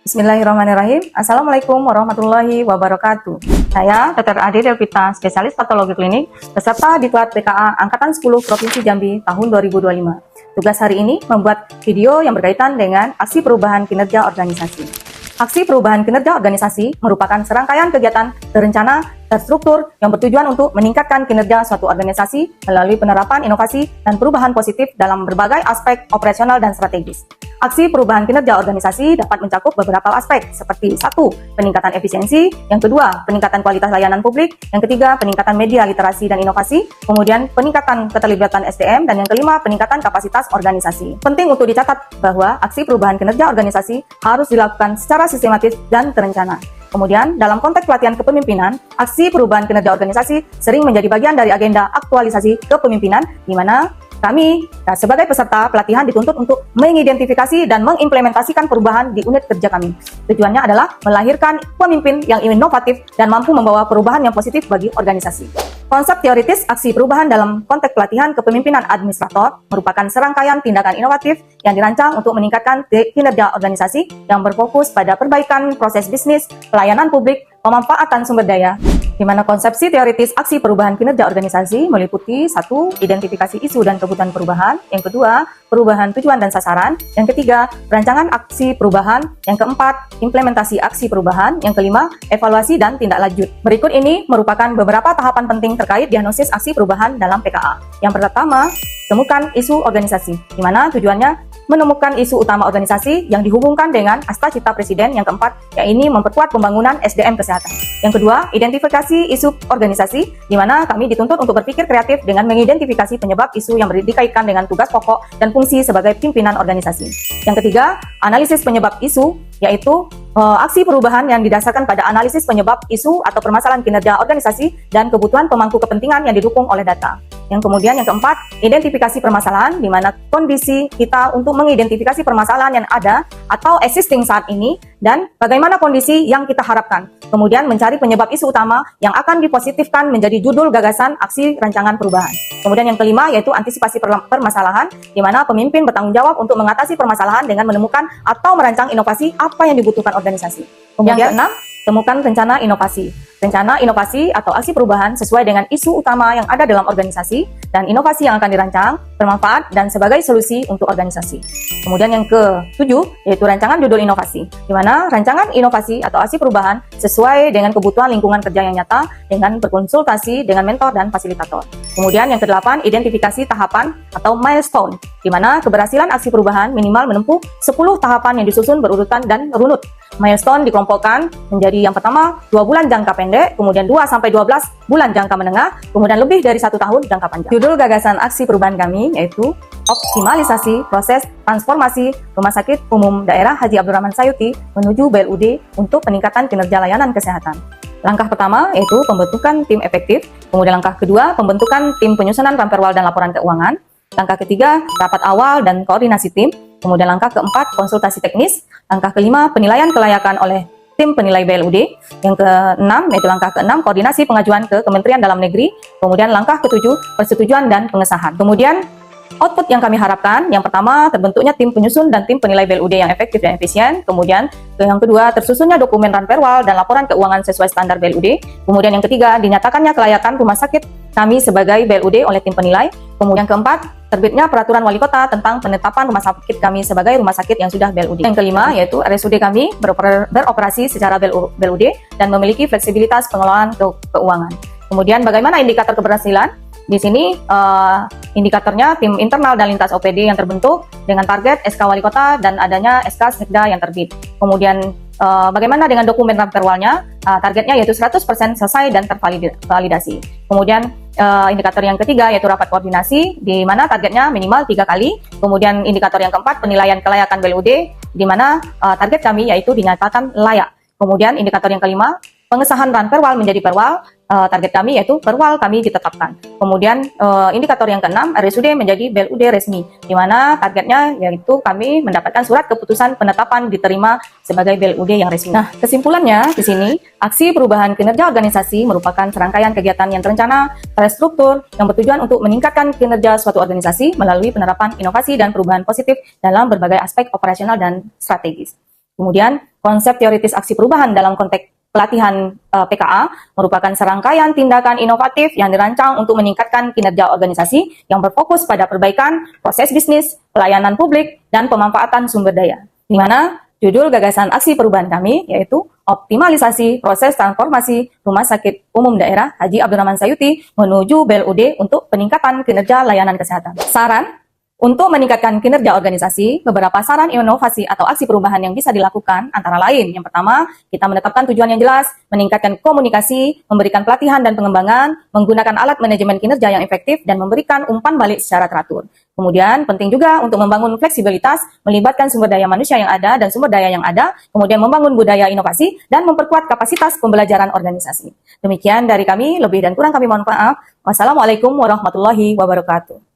Bismillahirrahmanirrahim. Assalamualaikum warahmatullahi wabarakatuh. Saya Dr. Ade Delvita, spesialis patologi klinik, peserta Diklat PKA Angkatan 10 Provinsi Jambi tahun 2025. Tugas hari ini membuat video yang berkaitan dengan aksi perubahan kinerja organisasi. Aksi perubahan kinerja organisasi merupakan serangkaian kegiatan terencana, terstruktur yang bertujuan untuk meningkatkan kinerja suatu organisasi melalui penerapan inovasi dan perubahan positif dalam berbagai aspek operasional dan strategis. Aksi perubahan kinerja organisasi dapat mencakup beberapa aspek seperti 1. Peningkatan efisiensi, yang kedua, peningkatan kualitas layanan publik, yang ketiga, peningkatan media literasi dan inovasi, kemudian peningkatan keterlibatan SDM, dan yang kelima, peningkatan kapasitas organisasi. Penting untuk dicatat bahwa aksi perubahan kinerja organisasi harus dilakukan secara sistematis dan terencana. Kemudian, dalam konteks pelatihan kepemimpinan, aksi perubahan kinerja organisasi sering menjadi bagian dari agenda aktualisasi kepemimpinan, di mana kami sebagai peserta pelatihan dituntut untuk mengidentifikasi dan mengimplementasikan perubahan di unit kerja kami. Tujuannya adalah melahirkan pemimpin yang inovatif dan mampu membawa perubahan yang positif bagi organisasi. Konsep teoritis aksi perubahan dalam konteks pelatihan kepemimpinan administrator merupakan serangkaian tindakan inovatif yang dirancang untuk meningkatkan kinerja organisasi yang berfokus pada perbaikan proses bisnis, pelayanan publik, pemanfaatan sumber daya, di mana konsepsi teoritis aksi perubahan kinerja organisasi meliputi 1. Identifikasi isu dan kebutuhan perubahan, yang kedua, perubahan tujuan dan sasaran, yang ketiga, perancangan aksi perubahan, yang keempat, implementasi aksi perubahan, yang kelima, evaluasi dan tindak lanjut. Berikut ini merupakan beberapa tahapan penting terkait diagnosis aksi perubahan dalam PKA. Yang pertama, temukan isu organisasi, di mana tujuannya menemukan isu utama organisasi yang dihubungkan dengan asta-cita presiden. Yang keempat, yaitu memperkuat pembangunan SDM kesehatan. Yang kedua, identifikasi isu organisasi, di mana kami dituntut untuk berpikir kreatif dengan mengidentifikasi penyebab isu yang dikaitkan dengan tugas pokok dan fungsi sebagai pimpinan organisasi. Yang ketiga, analisis penyebab isu, yaitu aksi perubahan yang didasarkan pada analisis penyebab isu atau permasalahan kinerja organisasi dan kebutuhan pemangku kepentingan yang didukung oleh data. Yang kemudian yang keempat, identifikasi permasalahan, di mana kondisi kita untuk mengidentifikasi permasalahan yang ada atau existing saat ini dan bagaimana kondisi yang kita harapkan. Kemudian mencari penyebab isu utama yang akan dipositifkan menjadi judul gagasan aksi rancangan perubahan. Kemudian yang kelima yaitu antisipasi permasalahan, di mana pemimpin bertanggung jawab untuk mengatasi permasalahan dengan menemukan atau merancang inovasi apa yang dibutuhkan organisasi. Kemudian yang keenam, temukan rencana inovasi. Rencana inovasi atau aksi perubahan sesuai dengan isu utama yang ada dalam organisasi dan inovasi yang akan dirancang, bermanfaat, dan sebagai solusi untuk organisasi. Kemudian yang ketujuh, yaitu rancangan judul inovasi, di mana rancangan inovasi atau aksi perubahan sesuai dengan kebutuhan lingkungan kerja yang nyata dengan berkonsultasi dengan mentor dan fasilitator. Kemudian yang kedelapan, identifikasi tahapan atau milestone, di mana keberhasilan aksi perubahan minimal menempuh 10 tahapan yang disusun berurutan dan runut. Milestone dikelompokkan menjadi yang pertama 2 bulan jangka pendek, kemudian 2-12 bulan jangka menengah, kemudian lebih dari 1 tahun jangka panjang. Judul gagasan aksi perubahan kami yaitu optimalisasi proses transformasi Rumah Sakit Umum Daerah Haji Abdurrahman Sayuti menuju BLUD untuk peningkatan kinerja layanan kesehatan. Langkah pertama yaitu pembentukan tim efektif, kemudian langkah kedua pembentukan tim penyusunan ramperwal dan laporan keuangan, langkah ketiga rapat awal dan koordinasi tim, kemudian langkah keempat konsultasi teknis, langkah kelima penilaian kelayakan oleh tim penilai BLUD, yang keenam yaitu langkah keenam koordinasi pengajuan ke Kementerian Dalam Negeri, kemudian langkah ketujuh persetujuan dan pengesahan. Kemudian output yang kami harapkan, yang pertama terbentuknya tim penyusun dan tim penilai BLUD yang efektif dan efisien, kemudian yang kedua tersusunnya dokumen ranperwal dan laporan keuangan sesuai standar BLUD, kemudian yang ketiga dinyatakannya kelayakan rumah sakit kami sebagai BLUD oleh tim penilai, kemudian keempat terbitnya peraturan wali kota tentang penetapan rumah sakit kami sebagai rumah sakit yang sudah BLUD. Yang kelima yaitu RSUD kami beroperasi secara BLUD dan memiliki fleksibilitas pengelolaan keuangan. Kemudian bagaimana indikator keberhasilan? Di sini indikatornya tim internal dan lintas OPD yang terbentuk dengan target SK Wali Kota dan adanya SK Sekda yang terbit. Kemudian bagaimana dengan dokumen ramperwalnya? Targetnya yaitu 100% selesai dan tervalidasi. Kemudian indikator yang ketiga yaitu rapat koordinasi, di mana targetnya minimal 3 kali. Kemudian indikator yang keempat penilaian kelayakan BLUD, di mana target kami yaitu dinyatakan layak. Kemudian indikator yang kelima pengesahan ranperwal menjadi perwal, target kami yaitu perwal kami ditetapkan. Kemudian indikator yang keenam RSUD menjadi BLUD resmi, di mana targetnya yaitu kami mendapatkan surat keputusan penetapan diterima sebagai BLUD yang resmi. Nah, kesimpulannya di sini aksi perubahan kinerja organisasi merupakan serangkaian kegiatan yang terencana, terstruktur, yang bertujuan untuk meningkatkan kinerja suatu organisasi melalui penerapan inovasi dan perubahan positif dalam berbagai aspek operasional dan strategis. Kemudian Konsep teoritis aksi perubahan dalam konteks pelatihan PKA merupakan serangkaian tindakan inovatif yang dirancang untuk meningkatkan kinerja organisasi yang berfokus pada perbaikan proses bisnis, pelayanan publik, dan pemanfaatan sumber daya. Di mana judul gagasan aksi perubahan kami yaitu optimalisasi proses transformasi Rumah Sakit Umum Daerah Haji Abdurrahman Sayuti menuju BLUD untuk peningkatan kinerja layanan kesehatan. Saran untuk meningkatkan kinerja organisasi, beberapa saran inovasi atau aksi perubahan yang bisa dilakukan antara lain. Yang pertama, kita menetapkan tujuan yang jelas, meningkatkan komunikasi, memberikan pelatihan dan pengembangan, menggunakan alat manajemen kinerja yang efektif, dan memberikan umpan balik secara teratur. Kemudian, penting juga untuk membangun fleksibilitas, melibatkan sumber daya manusia yang ada dan sumber daya yang ada, kemudian membangun budaya inovasi, dan memperkuat kapasitas pembelajaran organisasi. Demikian dari kami, lebih dan kurang kami mohon maaf. Wassalamualaikum warahmatullahi wabarakatuh.